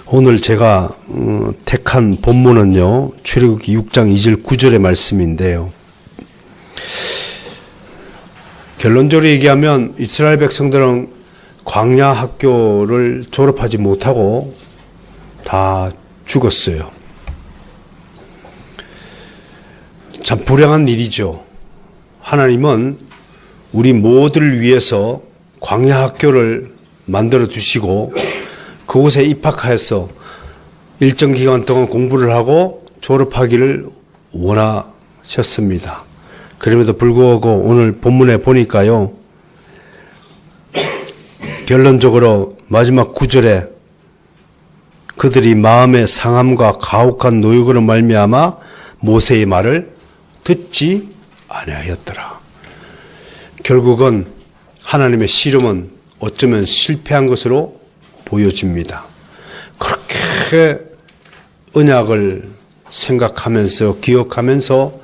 오늘 제가 택한 본문은요, 출애굽기 6장 2절 9절의 말씀인데요. 결론적으로 얘기하면 이스라엘 백성들은 광야 학교를 졸업하지 못하고 다 죽었어요. 참 불행한 일이죠. 하나님은 우리 모두를 위해서 광야 학교를 만들어 두시고 그곳에 입학해서 일정 기간 동안 공부를 하고 졸업하기를 원하셨습니다. 그럼에도 불구하고 오늘 본문에 보니까요, 결론적으로 마지막 9절에 그들이 마음의 상함과 가혹한 노역으로 말미암아 모세의 말을 듣지 아니하였더라. 결국은 하나님의 씨름은 어쩌면 실패한 것으로 보여집니다. 그렇게 언약을 생각하면서 기억하면서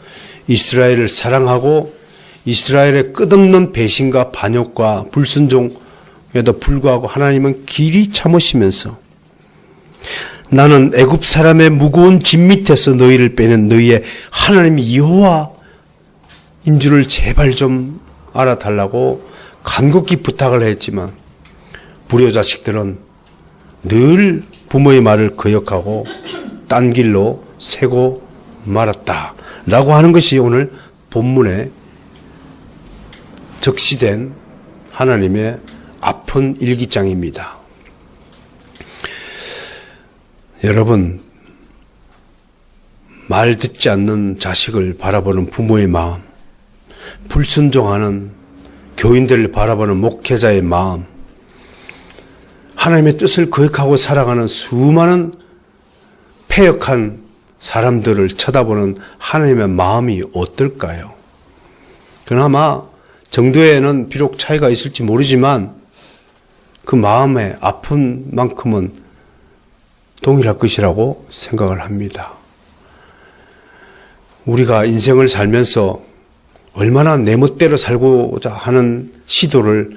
이스라엘을 사랑하고 이스라엘의 끝없는 배신과 반역과 불순종에도 불구하고 하나님은 길이 참으시면서 나는 애굽 사람의 무거운 짐 밑에서 너희를 빼는 너희의 하나님 여호와인 줄을 제발 좀 알아달라고 간곡히 부탁을 했지만 불효자식들은 늘 부모의 말을 거역하고 딴 길로 새고 말았다라고 하는 것이 오늘 본문에 적시된 하나님의 아픈 일기장입니다. 여러분, 말 듣지 않는 자식을 바라보는 부모의 마음, 불순종하는 교인들을 바라보는 목회자의 마음, 하나님의 뜻을 거역하고 살아가는 수많은 패역한 사람들을 쳐다보는 하나님의 마음이 어떨까요? 그나마 정도에는 비록 차이가 있을지 모르지만 그 마음의 아픈 만큼은 동일할 것이라고 생각을 합니다. 우리가 인생을 살면서 얼마나 내 멋대로 살고자 하는 시도를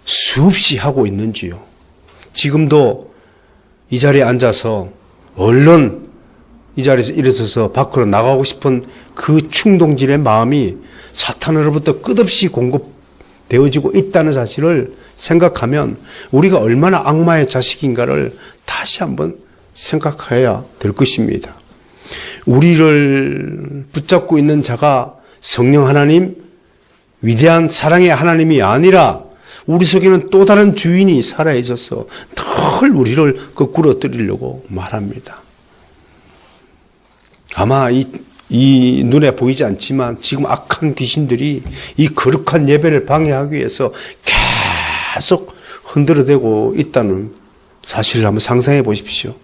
수없이 하고 있는지요. 지금도 이 자리에 앉아서 얼른 이 자리에서 일어서서 밖으로 나가고 싶은 그 충동질의 마음이 사탄으로부터 끝없이 공급되어지고 있다는 사실을 생각하면 우리가 얼마나 악마의 자식인가를 다시 한번 생각해야 될 것입니다. 우리를 붙잡고 있는 자가 성령 하나님, 위대한 사랑의 하나님이 아니라 우리 속에는 또 다른 주인이 살아있어서 늘 우리를 거꾸로 뜨리려고 말합니다. 아마 이 눈에 보이지 않지만 지금 악한 귀신들이 이 거룩한 예배를 방해하기 위해서 계속 흔들어대고 있다는 사실을 한번 상상해 보십시오.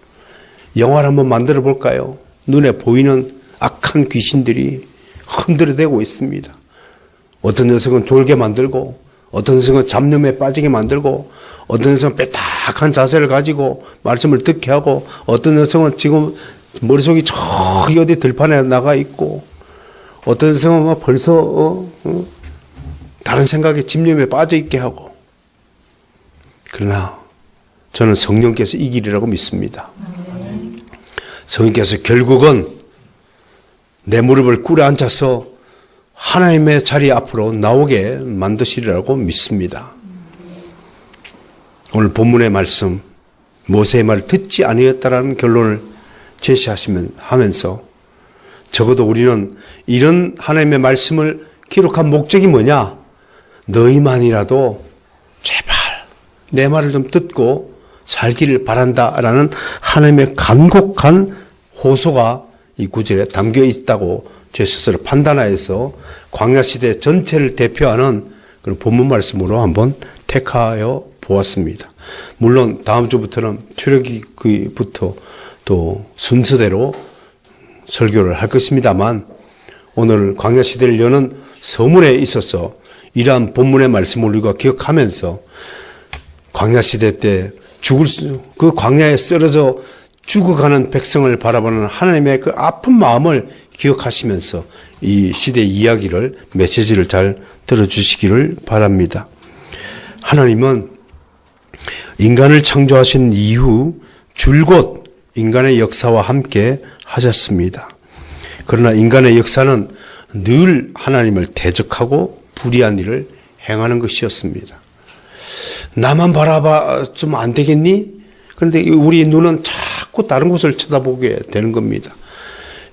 영화를 한번 만들어 볼까요? 눈에 보이는 악한 귀신들이 흔들어대고 있습니다. 어떤 녀석은 졸게 만들고, 어떤 녀석은 잡념에 빠지게 만들고, 어떤 녀석은 빼딱한 자세를 가지고 말씀을 듣게 하고, 어떤 녀석은 지금 머릿속이 저기 어디 들판에 나가 있고, 어떤 녀석은 벌써 다른 생각에 집념에 빠져 있게 하고. 그러나 저는 성령께서 이기리라고 믿습니다. 성령께서 결국은 내 무릎을 꿇어 앉아서 하나님의 자리 앞으로 나오게 만드시리라고 믿습니다. 오늘 본문의 말씀, 모세의 말을 듣지 아니했다라는 결론을 제시하면서 적어도 우리는 이런 하나님의 말씀을 기록한 목적이 뭐냐? 너희만이라도 제발 내 말을 좀 듣고 살기를 바란다라는 하나님의 간곡한 호소가 이 구절에 담겨 있다고 제 스스로 판단하여서 광야시대 전체를 대표하는 그런 본문 말씀으로 한번 택하여 보았습니다. 물론 다음 주부터는 출애굽기부터 또 순서대로 설교를 할 것입니다만 오늘 광야시대를 여는 서문에 있어서 이러한 본문의 말씀을 우리가 기억하면서 광야시대 때 그 광야에 쓰러져 죽어가는 백성을 바라보는 하나님의 그 아픈 마음을 기억하시면서 이 시대의 이야기를, 메시지를 잘 들어주시기를 바랍니다. 하나님은 인간을 창조하신 이후 줄곧 인간의 역사와 함께 하셨습니다. 그러나 인간의 역사는 늘 하나님을 대적하고 불의한 일을 행하는 것이었습니다. 나만 바라봐 좀 안 되겠니? 그런데 우리 눈은 자꾸 다른 곳을 쳐다보게 되는 겁니다.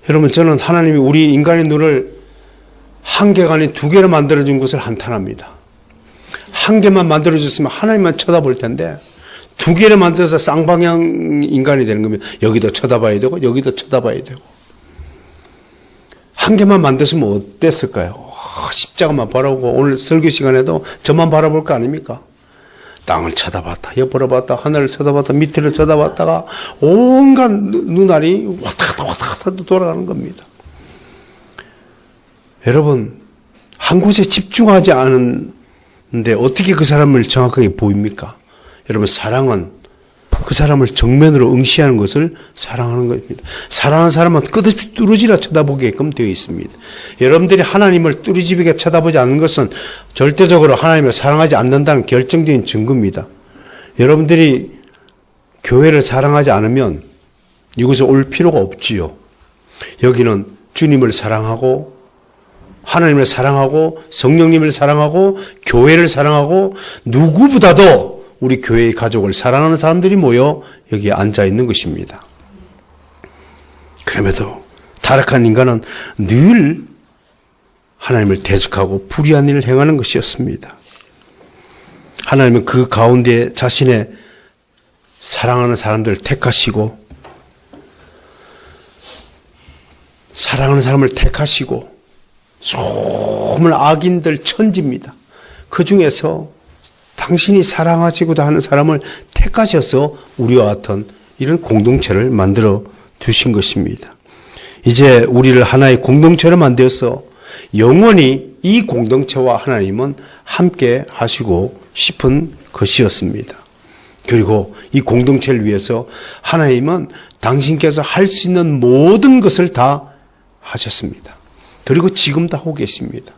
여러분, 저는 하나님이 우리 인간의 눈을 한 개가 아닌 두 개로 만들어준 것을 한탄합니다. 한 개만 만들어줬으면 하나님만 쳐다볼 텐데 두 개를 만들어서 쌍방향 인간이 되는 겁니다. 여기도 쳐다봐야 되고 여기도 쳐다봐야 되고. 한 개만 만들었으면 어땠을까요? 십자가만 바라보고 오늘 설교 시간에도 저만 바라볼 거 아닙니까? 땅을 쳐다봤다, 옆으로 봤다, 하늘을 쳐다봤다, 밑을 쳐다봤다가 온갖 눈알이 왔다 갔다 돌아가는 겁니다. 여러분, 한 곳에 집중하지 않은데 어떻게 그 사람을 정확하게 보입니까? 여러분, 사랑은 그 사람을 정면으로 응시하는 것을 사랑하는 것입니다. 사랑하는 사람은 끝없이 뚫어지라 쳐다보게끔 되어 있습니다. 여러분들이 하나님을 뚫어지게 쳐다보지 않는 것은 절대적으로 하나님을 사랑하지 않는다는 결정적인 증거입니다. 여러분들이 교회를 사랑하지 않으면 이곳에 올 필요가 없지요. 여기는 주님을 사랑하고 하나님을 사랑하고 성령님을 사랑하고 교회를 사랑하고 누구보다도 우리 교회의 가족을 사랑하는 사람들이 모여 여기에 앉아 있는 것입니다. 그럼에도 타락한 인간은 늘 하나님을 대적하고 불의한 일을 행하는 것이었습니다. 하나님은 그 가운데 자신의 사랑하는 사람들을 택하시고 사랑하는 사람을 택하시고 수많은 악인들 천지입니다. 그 중에서 당신이 사랑하시고도 하는 사람을 택하셔서 우리와 같은 이런 공동체를 만들어 주신 것입니다. 이제 우리를 하나의 공동체로 만들어서 영원히 이 공동체와 하나님은 함께 하시고 싶은 것이었습니다. 그리고 이 공동체를 위해서 하나님은 당신께서 할 수 있는 모든 것을 다 하셨습니다. 그리고 지금도 하고 계십니다.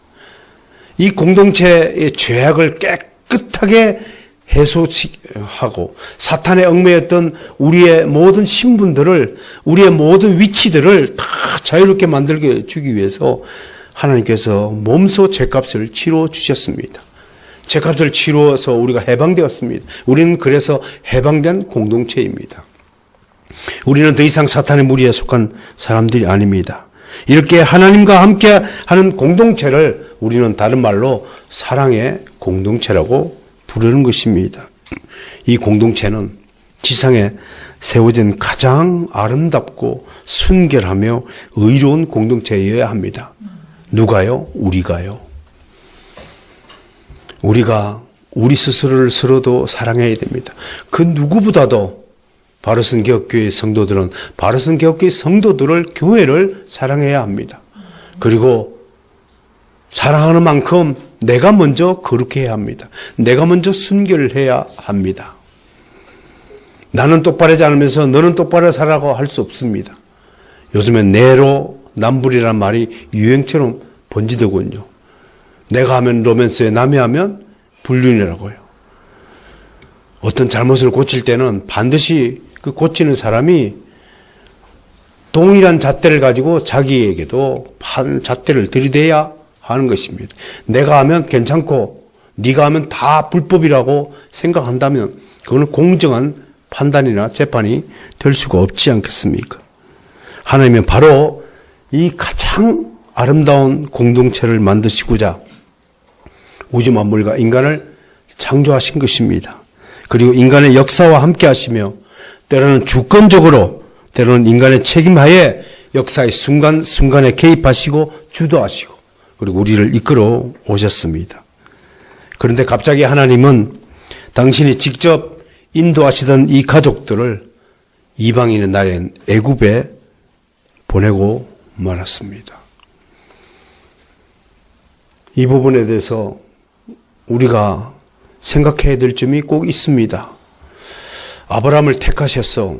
이 공동체의 죄악을 깨끗하게 해소하고 사탄의 얽매였던 우리의 모든 신분들을, 우리의 모든 위치들을 다 자유롭게 만들게 주기 위해서 하나님께서 몸소 죄값을 치러 주셨습니다. 죄값을 치러서 우리가 해방되었습니다. 우리는 그래서 해방된 공동체입니다. 우리는 더 이상 사탄의 무리에 속한 사람들이 아닙니다. 이렇게 하나님과 함께 하는 공동체를 우리는 다른 말로 사랑의 공동체라고 부르는 것입니다. 이 공동체는 지상에 세워진 가장 아름답고 순결하며 의로운 공동체여야 합니다. 누가요? 우리가요. 우리가 우리 스스로를 서로도 사랑해야 됩니다. 그 누구보다도 바르선 개혁교회 성도들은 바르선 개혁교회 성도들을, 교회를 사랑해야 합니다. 그리고 사랑하는 만큼 내가 먼저 거룩해야 합니다. 내가 먼저 순결해야 합니다. 나는 똑바르지 않으면서 너는 똑바로 살라고 할 수 없습니다. 요즘엔 내로남불이라는 말이 유행처럼 번지더군요. 내가 하면 로맨스에 남이 하면 불륜이라고요. 어떤 잘못을 고칠 때는 반드시 그 고치는 사람이 동일한 잣대를 가지고 자기에게도 잣대를 들이대야 하는 것입니다. 내가 하면 괜찮고 네가 하면 다 불법이라고 생각한다면 그거는 공정한 판단이나 재판이 될 수가 없지 않겠습니까? 하나님은 바로 이 가장 아름다운 공동체를 만드시고자 우주 만물과 인간을 창조하신 것입니다. 그리고 인간의 역사와 함께 하시며 때로는 주권적으로 때로는 인간의 책임하에 역사의 순간순간에 개입하시고 주도하시고 그리고 우리를 이끌어 오셨습니다. 그런데 갑자기 하나님은 당신이 직접 인도하시던 이 가족들을 이방인의 날엔 애굽에 보내고 말았습니다. 이 부분에 대해서 우리가 생각해야 될 점이 꼭 있습니다. 아브라함을 택하셔서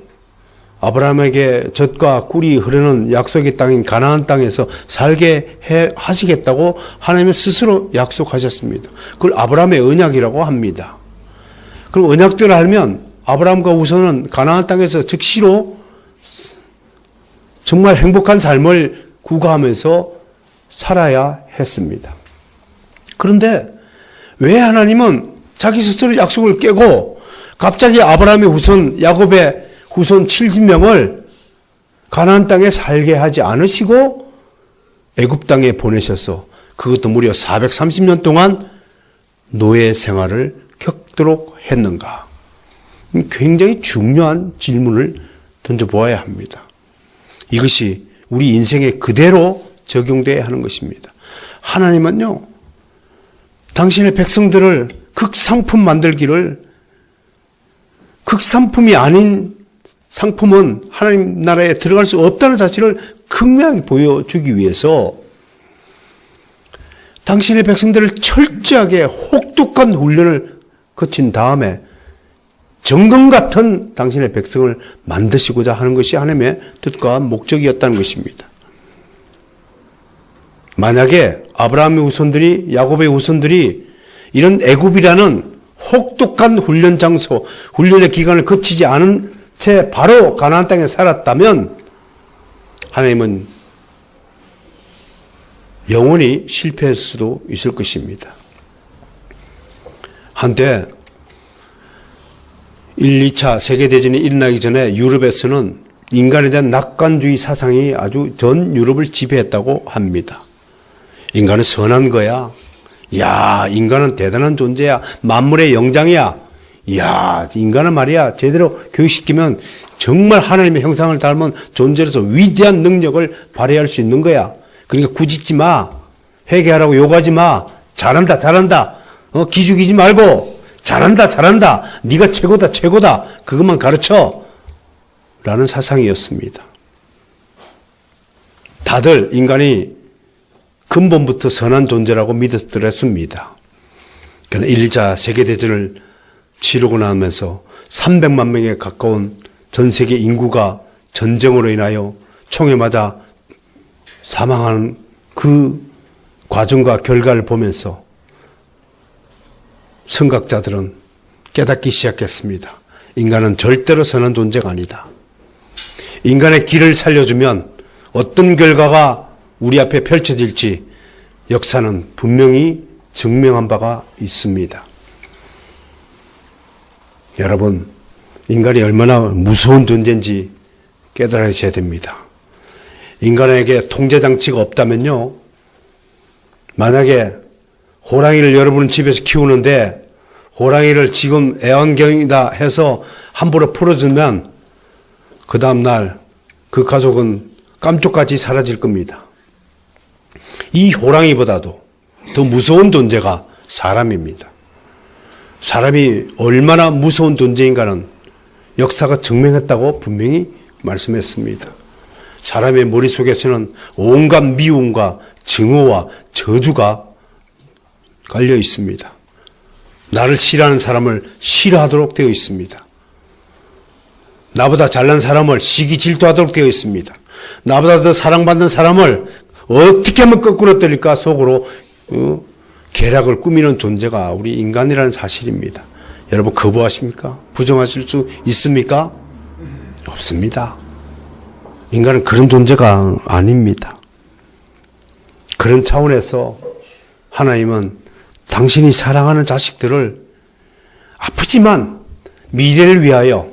아브라함에게 젖과 꿀이 흐르는 약속의 땅인 가나안 땅에서 살게 하시겠다고 하나님은 스스로 약속하셨습니다. 그걸 아브라함의 언약이라고 합니다. 그럼 언약대로 하면 아브라함과 후손은 가나안 땅에서 즉시로 정말 행복한 삶을 구가하면서 살아야 했습니다. 그런데 왜 하나님은 자기 스스로 약속을 깨고 갑자기 아브라함의 후손, 야곱의 후손 70명을 가나안 땅에 살게 하지 않으시고 애굽 땅에 보내셔서 그것도 무려 430년 동안 노예 생활을 겪도록 했는가? 굉장히 중요한 질문을 던져보아야 합니다. 이것이 우리 인생에 그대로 적용돼야 하는 것입니다. 하나님은요, 당신의 백성들을 극상품 만들기를, 극상품이 아닌 상품은 하나님 나라에 들어갈 수 없다는 사실을 극명하게 보여주기 위해서 당신의 백성들을 철저하게 혹독한 훈련을 거친 다음에 정금 같은 당신의 백성을 만드시고자 하는 것이 하나님의 뜻과 목적이었다는 것입니다. 만약에 아브라함의 후손들이, 야곱의 후손들이 이런 애굽이라는 혹독한 훈련 장소, 훈련의 기간을 거치지 않은 채 바로 가나안 땅에 살았다면 하나님은 영원히 실패할 수도 있을 것입니다. 한때 1, 2차 세계대전이 일어나기 전에 유럽에서는 인간에 대한 낙관주의 사상이 아주 전 유럽을 지배했다고 합니다. 인간은 선한 거야. 야, 인간은 대단한 존재야. 만물의 영장이야. 야, 인간은 말이야, 제대로 교육시키면 정말 하나님의 형상을 닮은 존재로서 위대한 능력을 발휘할 수 있는 거야. 그러니까 꾸짖지 마. 회개하라고 요구하지 마. 잘한다, 잘한다. 기죽이지 말고 잘한다, 잘한다. 네가 최고다, 최고다. 그것만 가르쳐. 라는 사상이었습니다. 다들 인간이 근본부터 선한 존재라고 믿었더랬습니다. 그러나 1, 2차 세계대전을 치르고 나면서 300만 명에 가까운 전 세계 인구가 전쟁으로 인하여 총에 맞아 사망하는 그 과정과 결과를 보면서 선각자들은 깨닫기 시작했습니다. 인간은 절대로 선한 존재가 아니다. 인간의 길을 살려주면 어떤 결과가 우리 앞에 펼쳐질지 역사는 분명히 증명한 바가 있습니다. 여러분, 인간이 얼마나 무서운 존재인지 깨달으셔야 됩니다. 인간에게 통제장치가 없다면요, 만약에 호랑이를 여러분 집에서 키우는데 호랑이를 지금 애완경이다 해서 함부로 풀어주면 그 다음날 그 가족은 깜짝같이 사라질 겁니다. 이 호랑이보다도 더 무서운 존재가 사람입니다. 사람이 얼마나 무서운 존재인가는 역사가 증명했다고 분명히 말씀했습니다. 사람의 머릿속에서는 온갖 미움과 증오와 저주가 깔려 있습니다. 나를 싫어하는 사람을 싫어하도록 되어 있습니다. 나보다 잘난 사람을 시기 질투하도록 되어 있습니다. 나보다 더 사랑받는 사람을 어떻게 하면 거꾸로 때릴까 속으로 계략을 꾸미는 존재가 우리 인간이라는 사실입니다. 여러분 거부하십니까? 부정하실 수 있습니까? 없습니다. 인간은 그런 존재가 아닙니다. 그런 차원에서 하나님은 당신이 사랑하는 자식들을 아프지만 미래를 위하여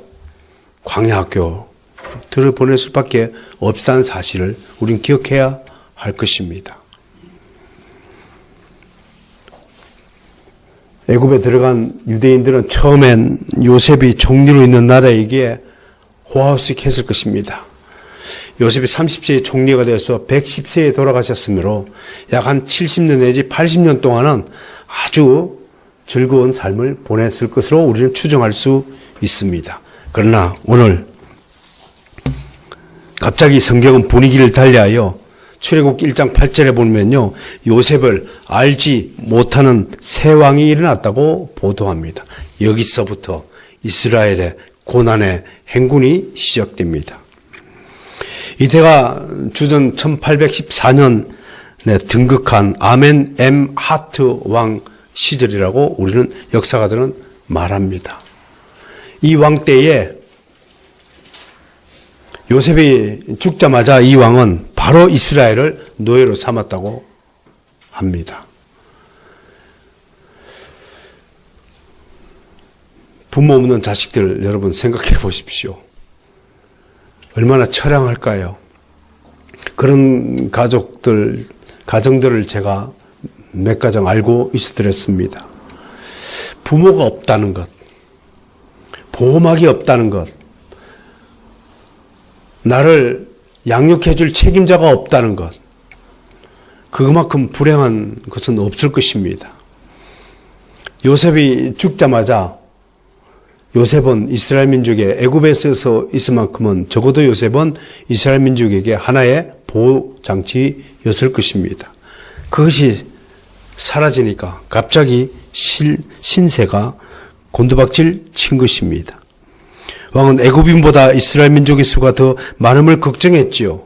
광야학교를 보낼 수밖에 없다는 사실을 우린 기억해야 할 것입니다. 애굽에 들어간 유대인들은 처음엔 요셉이 총리로 있는 나라에게 호화호식했을 것입니다. 요셉이 30세에 총리가 되어서 110세에 돌아가셨으므로 약 한 70년 내지 80년 동안은 아주 즐거운 삶을 보냈을 것으로 우리는 추정할 수 있습니다. 그러나 오늘 갑자기 성경은 분위기를 달리하여 출애굽 1장 8절에 보면요, 요셉을 알지 못하는 새 왕이 일어났다고 보도합니다. 여기서부터 이스라엘의 고난의 행군이 시작됩니다. 이때가 주전 1814년에 등극한 아멘 엠 하트 왕 시절이라고 우리는 역사가들은 말합니다. 이 왕 때에 요셉이 죽자마자 이 왕은 바로 이스라엘을 노예로 삼았다고 합니다. 부모 없는 자식들 여러분 생각해 보십시오. 얼마나 처량할까요? 그런 가정들을 제가 몇 가정 알고 있어드렸습니다. 부모가 없다는 것, 보호막이 없다는 것, 나를 양육해줄 책임자가 없다는 것, 그만큼 불행한 것은 없을 것입니다. 요셉이 죽자마자 요셉은 이스라엘 민족의 애굽에서 있을 만큼은 적어도 요셉은 이스라엘 민족에게 하나의 보호장치였을 것입니다. 그것이 사라지니까 갑자기 신세가 곤두박질 친 것입니다. 왕은 애굽인보다 이스라엘 민족의 수가 더 많음을 걱정했지요.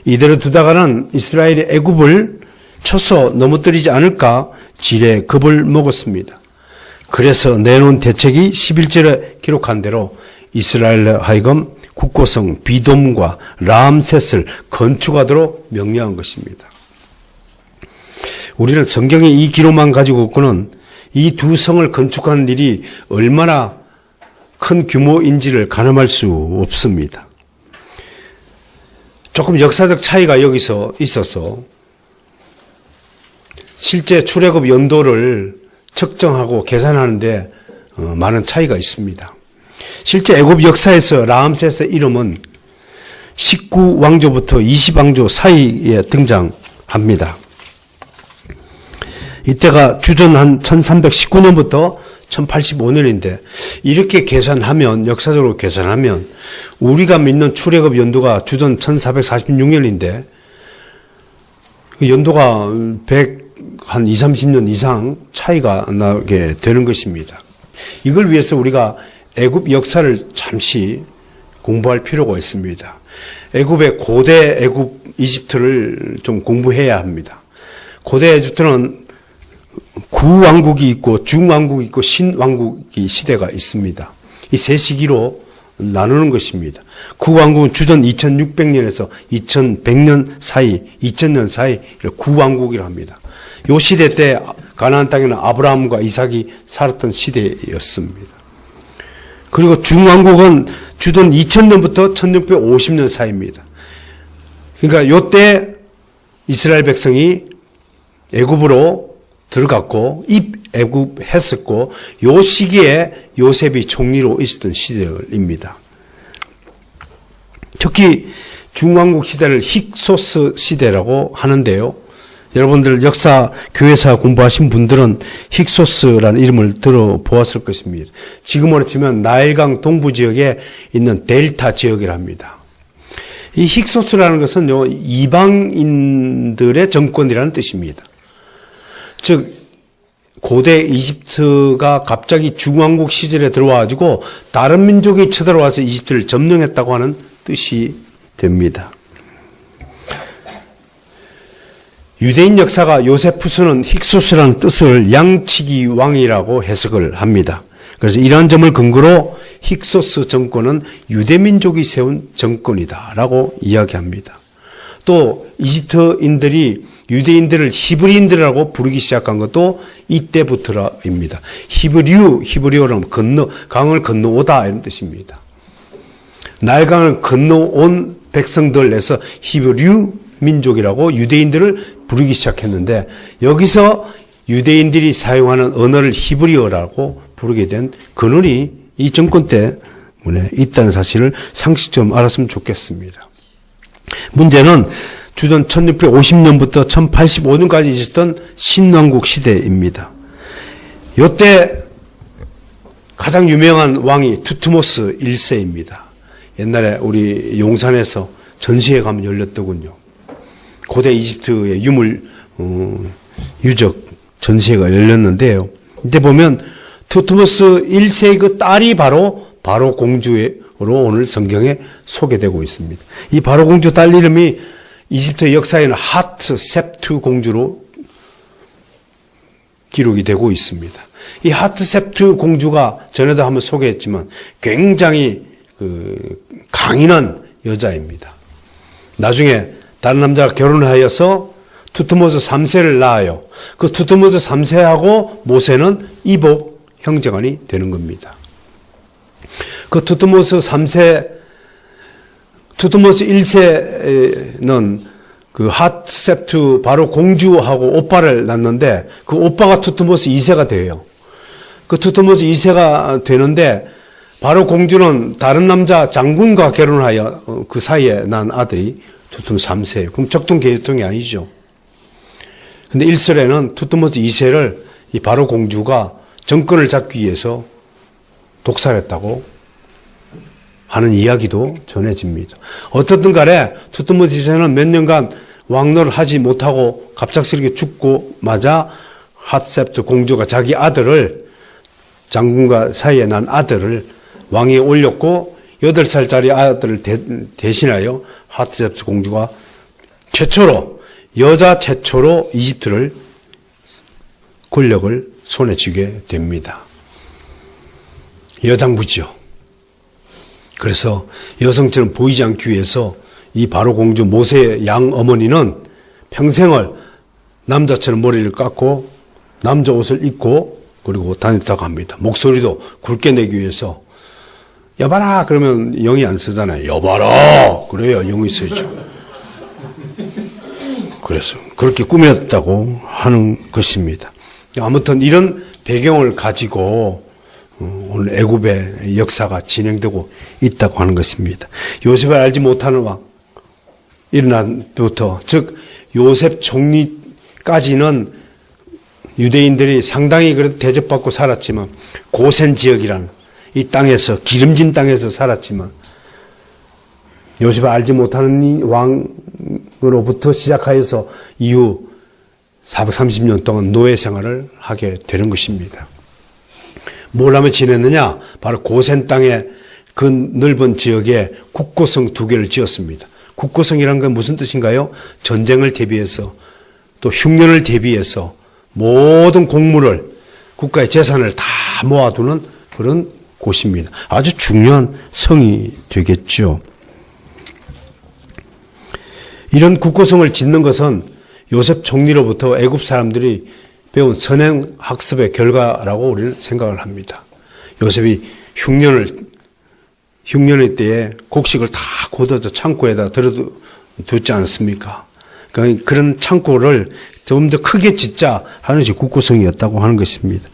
이대로 두다가는 이스라엘이 애굽을 쳐서 넘어뜨리지 않을까 지레 겁을 먹었습니다. 그래서 내놓은 대책이 11절에 기록한 대로 이스라엘에 하여금 국고성 비돔과 라암셋을 건축하도록 명령한 것입니다. 우리는 성경의 이 기록만 가지고는 이 두 성을 건축하는 일이 얼마나 큰 규모인지를 가늠할 수 없습니다. 조금 역사적 차이가 여기서 있어서 실제 출애굽 연도를 측정하고 계산하는데 많은 차이가 있습니다. 실제 애굽 역사에서 라암셋의 이름은 19왕조부터 20왕조 사이에 등장합니다. 이때가 주전 한 1319년부터 1085년인데 이렇게 계산하면 역사적으로 계산하면 우리가 믿는 출애굽 연도가 주전 1446년인데 그 연도가 100한 20, 30년 이상 차이가 나게 되는 것입니다. 이걸 위해서 우리가 애굽 역사를 잠시 공부할 필요가 있습니다. 애굽의 고대 애굽 이집트를 좀 공부해야 합니다. 고대 이집트는 구왕국이 있고 중왕국이 있고 신왕국이 시대가 있습니다. 이 세 시기로 나누는 것입니다. 구왕국은 주전 2600년에서 2100년 사이, 2000년 사이 구왕국이라 합니다. 이 시대 때 가나안 땅에는 아브라함과 이삭이 살았던 시대였습니다. 그리고 중왕국은 주전 2000년부터 1650년 사이입니다. 그러니까 이때 이스라엘 백성이 애굽으로 들어갔고 입애굽했었고 이 시기에 요셉이 총리로 있었던 시절입니다. 특히 중왕국 시대를 힉소스 시대라고 하는데요. 여러분들 역사 교회사 공부하신 분들은 힉소스라는 이름을 들어보았을 것입니다. 지금으로 치면 나일강 동부 지역에 있는 델타 지역이라 합니다. 이 힉소스라는 것은 이방인들의 정권이라는 뜻입니다. 즉 고대 이집트가 갑자기 중왕국 시절에 들어와가지고 다른 민족이 쳐들어와서 이집트를 점령했다고 하는 뜻이 됩니다. 유대인 역사가 요세푸스는 힉소스라는 뜻을 양치기 왕이라고 해석을 합니다. 그래서 이러한 점을 근거로 힉소스 정권은 유대민족이 세운 정권이다라고 이야기합니다. 또 이집트인들이 유대인들을 히브리인들이라고 부르기 시작한 것도 이때부터입니다. 히브리어는 강을 건너오다 이런 뜻입니다. 나일강을 건너온 백성들에서 히브리 민족이라고 유대인들을 부르기 시작했는데 여기서 유대인들이 사용하는 언어를 히브리어라고 부르게 된 근원이 이 정권 때문에 있다는 사실을 상식 좀 알았으면 좋겠습니다. 문제는 주전 1650년부터 1085년까지 있었던 신왕국 시대입니다. 이때 가장 유명한 왕이 투트모스 1세입니다. 옛날에 우리 용산에서 전시회 가면 열렸더군요. 고대 이집트의 유적 전시회가 열렸는데요. 이때 보면 투트모스 1세의 그 딸이 바로 공주로 오늘 성경에 소개되고 있습니다. 이 바로 공주 딸 이름이 이집트 역사에는 하트셉투 공주로 기록이 되고 있습니다. 이 하트셉트 공주가 전에도 한번 소개했지만 굉장히 강인한 여자입니다. 나중에 다른 남자가 결혼을 하여서 투트모스 3세를 낳아요. 그 투트모스 3세하고 모세는 이복 형제간이 되는 겁니다. 그 투트모스 1세는 그 하트셉트 바로 공주하고 오빠를 낳는데 그 오빠가 투트모스 2세가 돼요. 그 투트모스 2세가 되는데 바로 공주는 다른 남자 장군과 결혼하여 그 사이에 난 아들이 투트모스 3세예요. 그럼 적통 계통이 아니죠. 근데 1설에는 투트모스 2세를 이 바로 공주가 정권을 잡기 위해서 독살했다고 하는 이야기도 전해집니다. 어떻든 간에 투트모스 2세는 몇 년간 왕노를 하지 못하고 갑작스럽게 죽고 마자 하트셉트 공주가 자기 아들을 장군과 사이에 난 아들을 왕위에 올렸고 8살짜리 아들을 대신하여 하트셉트 공주가 여자 최초로 이집트를 권력을 손에 쥐게 됩니다. 여장부지요. 그래서 여성처럼 보이지 않기 위해서 이 바로 공주 모세의 양 어머니는 평생을 남자처럼 머리를 깎고 남자 옷을 입고 그리고 다녔다고 합니다. 목소리도 굵게 내기 위해서 여봐라 그러면 영이 안 쓰잖아요. 여봐라 그래야 영이 쓰죠. 그래서 그렇게 꾸몄다고 하는 것입니다. 아무튼 이런 배경을 가지고 오늘 애굽의 역사가 진행되고 있다고 하는 것입니다. 요셉을 알지 못하는 왕 일어난부터 즉 요셉 총리까지는 유대인들이 상당히 그래도 대접받고 살았지만 고센 지역이라는 이 땅에서 기름진 땅에서 살았지만 요셉을 알지 못하는 이 왕으로부터 시작하여서 이후 430년 동안 노예 생활을 하게 되는 것입니다. 뭘 하며 지냈느냐? 바로 고센 땅의 그 넓은 지역에 국고성 2개를 지었습니다. 국고성이라는 건 무슨 뜻인가요? 전쟁을 대비해서 또 흉년을 대비해서 모든 곡물을 국가의 재산을 다 모아두는 그런 곳입니다. 아주 중요한 성이 되겠죠. 이런 국고성을 짓는 것은 요셉 총리로부터 애굽 사람들이 배운 선행 학습의 결과라고 우리는 생각을 합니다. 요셉이 흉년의 때에 곡식을 다 걷어서 창고에다 들어두지 않습니까? 그런 창고를 좀 더 크게 짓자 하는 것이 국고성이었다고 하는 것입니다.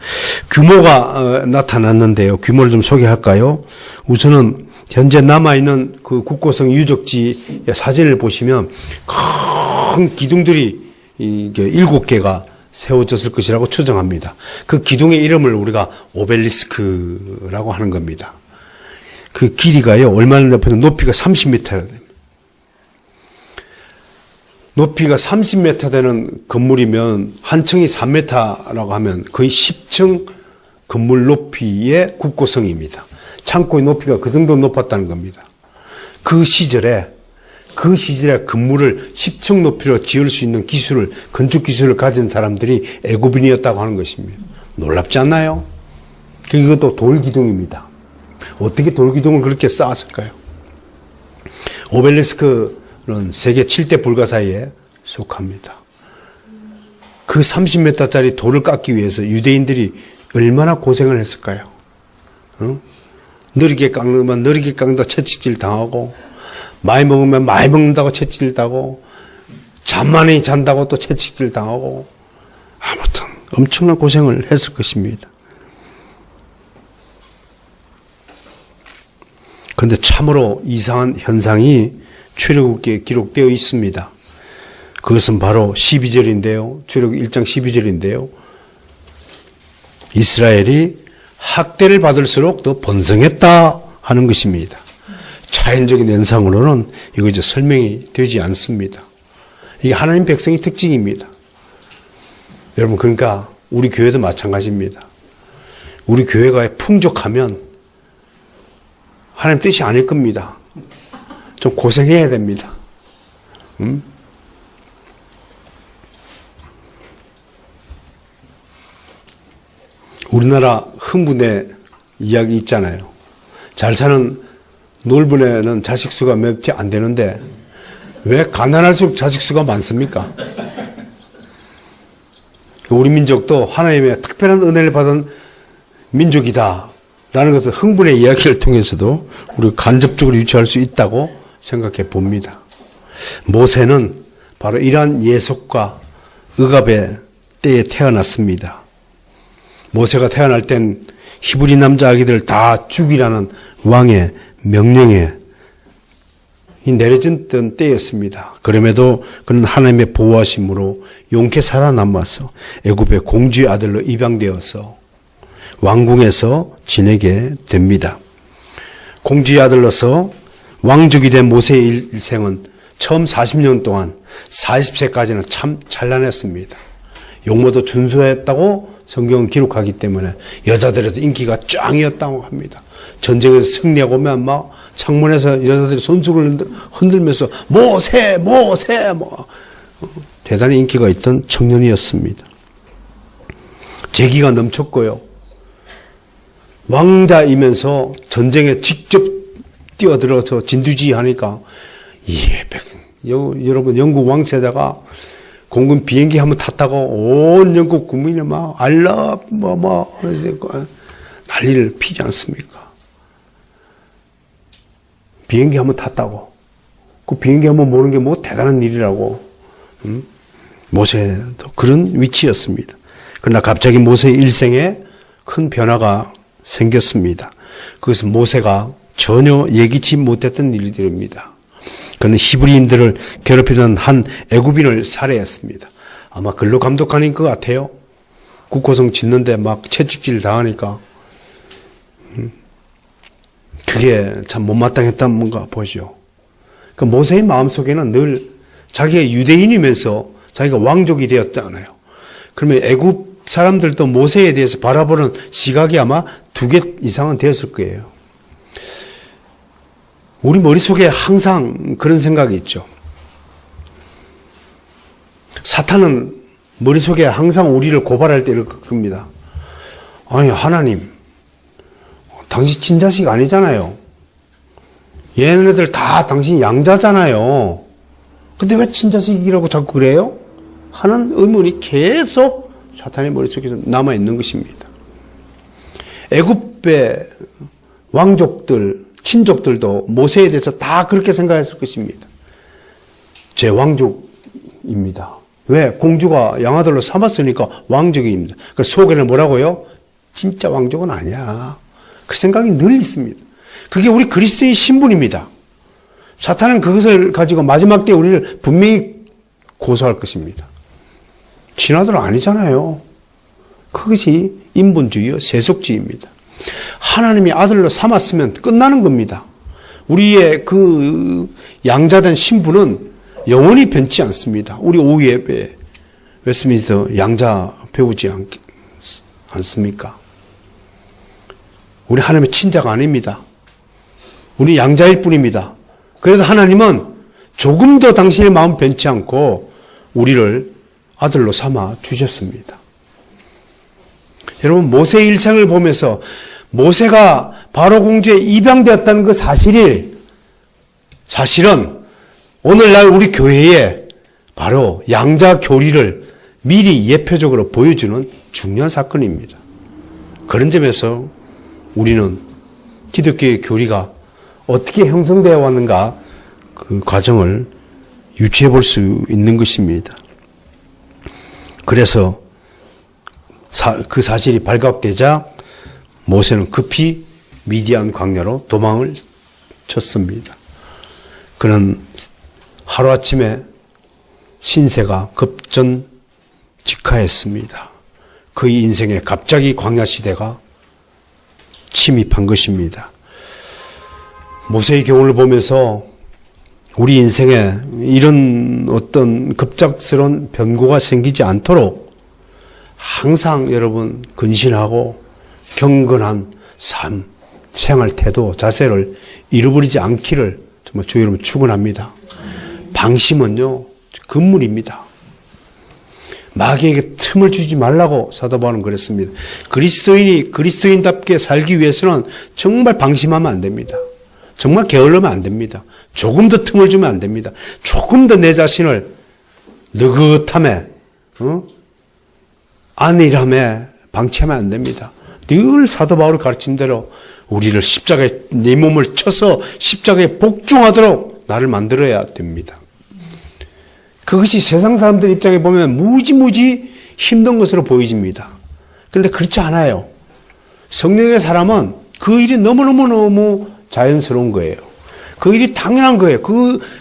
규모가 나타났는데요. 규모를 좀 소개할까요? 우선은 현재 남아있는 그 국고성 유적지의 사진을 보시면 큰 기둥들이 이게 7개가 세워졌을 것이라고 추정합니다. 그 기둥의 이름을 우리가 오벨리스크라고 하는 겁니다. 그 길이가요, 얼마나 높이면 높이가 30m가 됩니다. 높이가 30m 되는 건물이면 한 층이 3m라고 하면 거의 10층 건물 높이의 국고성입니다. 창고의 높이가 그 정도 높았다는 겁니다. 그 시절에 건물을 10층 높이로 지을 수 있는 건축 기술을 가진 사람들이 애굽인이었다고 하는 것입니다. 놀랍지 않나요? 이것도 돌기둥입니다. 어떻게 돌기둥을 그렇게 쌓았을까요? 오벨리스크는 세계 7대 불가사의에 속합니다. 그 30m짜리 돌을 깎기 위해서 유대인들이 얼마나 고생을 했을까요? 느리게 깎으면 느리게 깎는다 채찍질 당하고, 많이 먹으면 많이 먹는다고 채찍질 당하고, 잠 많이 잔다고 또 채찍질 당하고, 아무튼 엄청난 고생을 했을 것입니다. 그런데 참으로 이상한 현상이 출애굽기에 기록되어 있습니다. 그것은 바로 12절인데요. 출애굽기 1장 12절인데요. 이스라엘이 학대를 받을수록 더 번성했다 하는 것입니다. 자연적인 현상으로는 이거 이제 설명이 되지 않습니다. 이게 하나님 백성의 특징입니다. 여러분, 그러니까 우리 교회도 마찬가지입니다. 우리 교회가 풍족하면 하나님 뜻이 아닐 겁니다. 좀 고생해야 됩니다. 우리나라 흥분의 이야기 있잖아요. 잘 사는 놀부네는 자식 수가 몇 개 안 되는데 왜 가난할수록 자식 수가 많습니까? 우리 민족도 하나님의 특별한 은혜를 받은 민족이다 라는 것을 흥분의 이야기를 통해서도 우리가 간접적으로 유추할 수 있다고 생각해 봅니다. 모세는 바로 이러한 예속과 억압의 때에 태어났습니다. 모세가 태어날 땐 히브리 남자 아기들 다 죽이라는 왕의 명령에 내려졌던 때였습니다. 그럼에도 그는 하나님의 보호하심으로 용케 살아남아서 애굽의 공주의 아들로 입양되어서 왕궁에서 지내게 됩니다. 공주의 아들로서 왕족이 된 모세의 일생은 처음 40년 동안 40세까지는 참 찬란했습니다. 용모도 준수했다고 성경은 기록하기 때문에 여자들에도 인기가 짱이었다고 합니다. 전쟁에서 승리하고 오면 막 창문에서 여자들이 손수건을 흔들면서 모세 대단히 인기가 있던 청년이었습니다. 재기가 넘쳤고요. 왕자이면서 전쟁에 직접 뛰어들어서 진두지휘하니까 여러분 영국 왕세자가 공군 비행기 한번 탔다고 온 영국 국민이 막 알라 난리를 피지 않습니까? 비행기 한번 탔다고. 그 비행기 한번 모는 게 뭐 대단한 일이라고. 모세도 그런 위치였습니다. 그러나 갑자기 모세의 일생에 큰 변화가 생겼습니다. 그것은 모세가 전혀 예기치 못했던 일들입니다. 그는 히브리인들을 괴롭히던 한 애굽인을 살해했습니다. 아마 근로 감독관인 것 같아요. 국고성 짓는데 막 채찍질 당하니까 그게 참 못마땅했던 뭔가 보죠. 그 모세의 마음속에는 늘 자기가 유대인이면서 자기가 왕족이 되었잖아요. 그러면 애굽 사람들도 모세에 대해서 바라보는 시각이 아마 2개 이상은 되었을 거예요. 우리 머릿속에 항상 그런 생각이 있죠. 사탄은 머릿속에 항상 우리를 고발할 때 이럴 겁니다. 아니, 하나님, 당신 친자식 아니잖아요. 얘네들 다 당신 양자잖아요. 근데 왜 친자식이라고 자꾸 그래요? 하는 의문이 계속 사탄의 머릿속에 남아있는 것입니다. 애굽의 왕족들, 친족들도 모세에 대해서 다 그렇게 생각했을 것입니다. 제 왕족입니다. 왜? 공주가 양아들로 삼았으니까 왕족입니다. 그 속에는 뭐라고요? 진짜 왕족은 아니야. 그 생각이 늘 있습니다. 그게 우리 그리스도의 신분입니다. 사탄은 그것을 가지고 마지막 때 우리를 분명히 고소할 것입니다. 친아들 아니잖아요. 그것이 인본주의요, 세속주의입니다. 하나님이 아들로 삼았으면 끝나는 겁니다. 우리의 그 양자된 신분은 영원히 변치 않습니다. 우리 오후 예배 웨스트민스터 양자 배우지 않습니까? 우리 하나님의 친자가 아닙니다. 우리 양자일 뿐입니다. 그래도 하나님은 조금 더 당신의 마음 변치 않고 우리를 아들로 삼아 주셨습니다. 여러분, 모세의 일생을 보면서 모세가 바로 공주에 입양되었다는 그 사실은 오늘날 우리 교회에 바로 양자 교리를 미리 예표적으로 보여주는 중요한 사건입니다. 그런 점에서 우리는 기독교의 교리가 어떻게 형성되어 왔는가 그 과정을 유추해 볼 수 있는 것입니다. 그래서 그 사실이 발각되자 모세는 급히 미디안 광야로 도망을 쳤습니다. 그는 하루아침에 신세가 급전직하했습니다. 그의 인생에 갑자기 광야 시대가 침입한 것입니다. 모세의 경우를 보면서 우리 인생에 이런 어떤 급작스러운 변고가 생기지 않도록 항상 여러분 근신하고 경건한 삶, 생활 태도, 자세를 잃어버리지 않기를 정말 주의 이름으로 축원합니다. 방심은요, 금물입니다. 마귀에게 틈을 주지 말라고 사도 바울은 그랬습니다. 그리스도인이 그리스도인답게 살기 위해서는 정말 방심하면 안 됩니다. 정말 게을르면 안 됩니다. 조금 더 틈을 주면 안 됩니다. 조금 더 내 자신을 느긋함에 안일함에 방치하면 안 됩니다. 늘 사도 바울의 가르침대로 우리를 십자가에 내 몸을 쳐서 십자가에 복종하도록 나를 만들어야 됩니다. 그것이 세상 사람들 입장에 보면 무지무지 힘든 것으로 보여집니다. 그런데 그렇지 않아요. 성령의 사람은 그 일이 너무너무 자연스러운 거예요. 그 일이 당연한 거예요.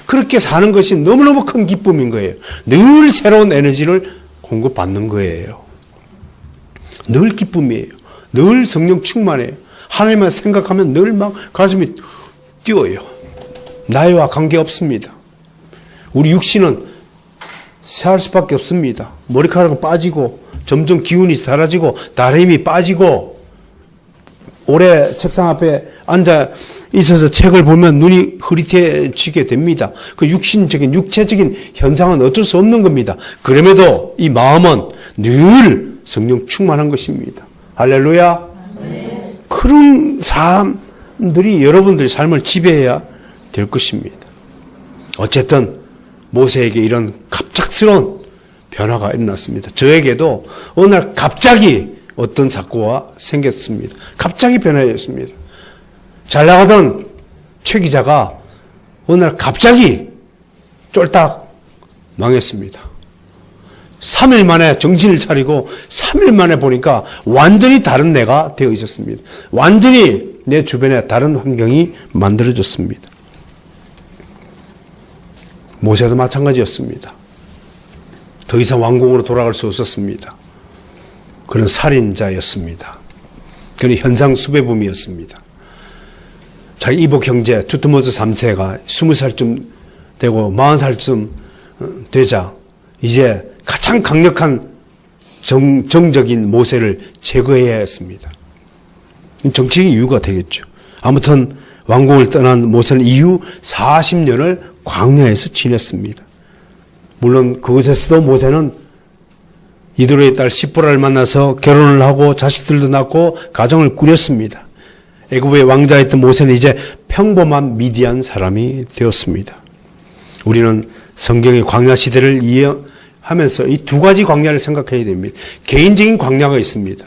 그렇게 사는 것이 너무너무 큰 기쁨인 거예요. 늘 새로운 에너지를 공급받는 거예요. 늘 기쁨이에요. 늘 성령 충만해요. 하나님만 생각하면 늘 막 가슴이 뛰어요. 나이와 관계없습니다. 우리 육신은 새할 수밖에 없습니다. 머리카락은 빠지고 점점 기운이 사라지고 나의 힘이 빠지고 오래 책상 앞에 앉아 있어서 책을 보면 눈이 흐릿해지게 됩니다. 그 육신적인 육체적인 현상은 어쩔 수 없는 겁니다. 그럼에도 이 마음은 늘 성령 충만한 것입니다. 할렐루야. 네. 그런 사람들이 여러분들의 삶을 지배해야 될 것입니다. 어쨌든 모세에게 이런 갑작스러운 변화가 일어났습니다. 저에게도 어느 날 갑자기 어떤 사고가 생겼습니다. 갑자기 변화했습니다. 잘 나가던 최 기자가 어느 날 갑자기 쫄딱 망했습니다. 3일 만에 정신을 차리고 3일 만에 보니까 완전히 다른 내가 되어 있었습니다. 완전히 내 주변에 다른 환경이 만들어졌습니다. 모세도 마찬가지였습니다. 더 이상 왕궁으로 돌아갈 수 없었습니다. 그는 살인자였습니다. 그는 현상 수배범이었습니다. 자기 이복 형제 두트모스 3세가 20살쯤 되고 40살쯤 되자 이제 가장 강력한 정적인 모세를 제거해야 했습니다. 정치적인 이유가 되겠죠. 아무튼 왕궁을 떠난 모세는 이후 40년을 광야에서 지냈습니다. 물론 그곳에서도 모세는 이드로의 딸 시보라를 만나서 결혼을 하고 자식들도 낳고 가정을 꾸렸습니다. 애굽의 왕자였던 모세는 이제 평범한 미디안 사람이 되었습니다. 우리는 성경의 광야 시대를 이해하면서 이 두 가지 광야를 생각해야 됩니다. 개인적인 광야가 있습니다.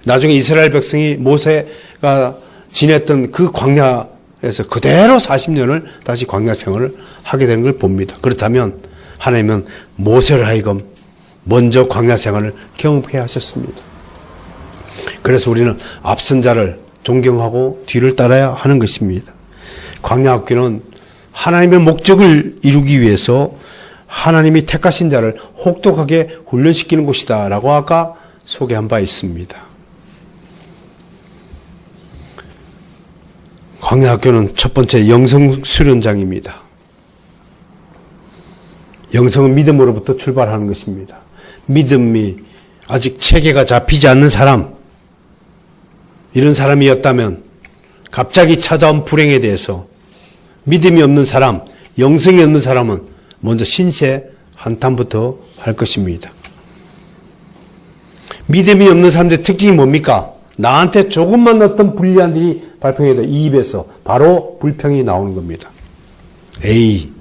나중에 이스라엘 백성이 모세가 지냈던 그 광야에서 그대로 40년을 다시 광야 생활을 하게 된 걸 봅니다. 그렇다면 하나님은 모세를 하여금 먼저 광야 생활을 경험하게 하셨습니다. 그래서 우리는 앞선 자를 존경하고 뒤를 따라야 하는 것입니다. 광야 학교는 하나님의 목적을 이루기 위해서 하나님이 택하신 자를 혹독하게 훈련시키는 곳이다 라고 아까 소개한 바 있습니다. 광야 학교는 첫 번째 영성 수련장입니다. 영성은 믿음으로부터 출발하는 것입니다. 믿음이 아직 체계가 잡히지 않는 사람, 이런 사람이었다면 갑자기 찾아온 불행에 대해서 믿음이 없는 사람, 영성이 없는 사람은 먼저 신세 한탄부터 할 것입니다. 믿음이 없는 사람들의 특징이 뭡니까? 나한테 조금만 어떤 불리한 일이 발생해도 이 입에서 바로 불평이 나오는 겁니다. 에이,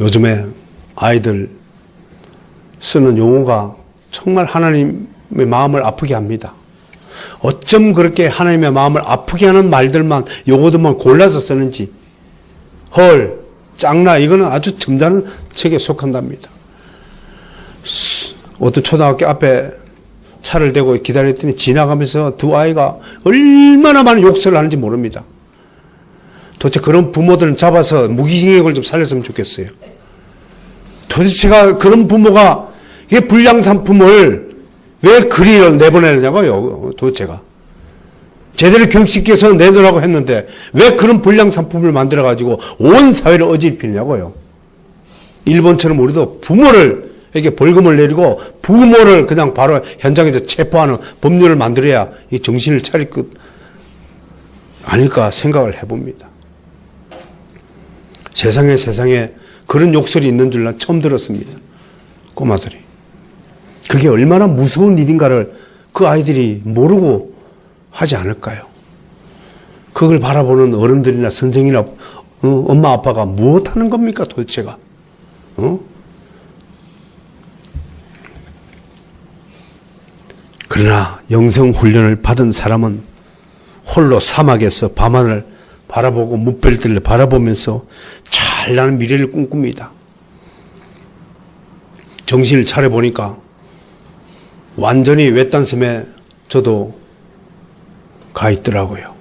요즘에 아이들 쓰는 용어가 정말 하나님의 마음을 아프게 합니다. 어쩜 그렇게 하나님의 마음을 아프게 하는 말들만, 용어들만 골라서 쓰는지. 헐, 짱나, 이거는 아주 점잖은 책에 속한답니다. 어떤 초등학교 앞에 차를 대고 기다렸더니 지나가면서 두 아이가 얼마나 많은 욕설을 하는지 모릅니다. 도대체 그런 부모들은 잡아서 무기징역을 좀 살렸으면 좋겠어요. 도대체가 그런 부모가 이게 불량상품을 왜 그리 내보내느냐고요. 도대체가 제대로 교육시켜서 내놓으라고 했는데 왜 그런 불량상품을 만들어가지고 온 사회를 어지럽히냐고요. 일본처럼 우리도 부모에게 벌금을 내리고 부모를 그냥 바로 현장에서 체포하는 법률을 만들어야 이 정신을 차릴 것 아닐까 생각을 해봅니다. 세상에 그런 욕설이 있는 줄 난 처음 들었습니다. 꼬마들이. 그게 얼마나 무서운 일인가를 그 아이들이 모르고 하지 않을까요? 그걸 바라보는 어른들이나 선생이나 엄마 아빠가 무엇하는 겁니까 도대체가? 그러나 영성훈련을 받은 사람은 홀로 사막에서 밤하늘 바라보고 무별들을 바라보면서 찬란한 미래를 꿈꿉니다. 정신을 차려보니까 완전히 외딴섬에 저도 가 있더라고요.